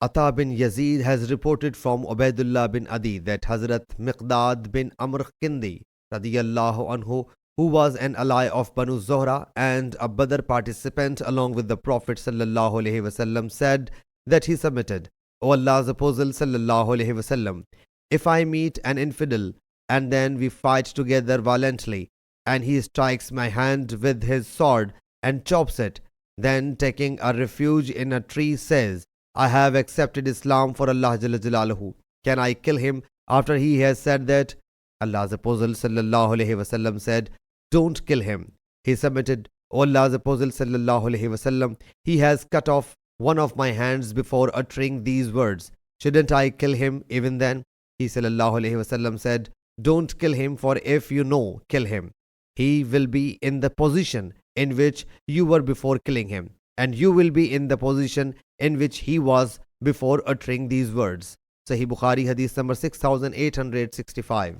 Ata bin Yazid has reported from Ubaidullah bin Adi that Hazrat Miqdad bin Amr Kindi radiyallahu anhu, who was an ally of Banu Zohra and a Badr participant along with the Prophet sallallahu alaihi wasallam, said that he submitted, O Allah's Apostle sallallahu alaihi wasallam, if I meet an infidel and then we fight together violently and he strikes my hand with his sword and chops it, then taking a refuge in a tree says, I have accepted Islam for Allah Jalla Jalaluhu, can I kill him after he has said that? Allah's Apostle sallallahu alaihi wasallam said, don't kill him. He submitted, O Allah's Apostle sallallahu alaihi wasallam, he has cut off one of my hands before uttering these words. Shouldn't I kill him even then? He sallallahu alaihi wasallam said, don't kill him, for if you know, kill him, he will be in the position in which you were before killing him, and you will be in the position in which he was before uttering these words. Sahih Bukhari Hadith number 6865.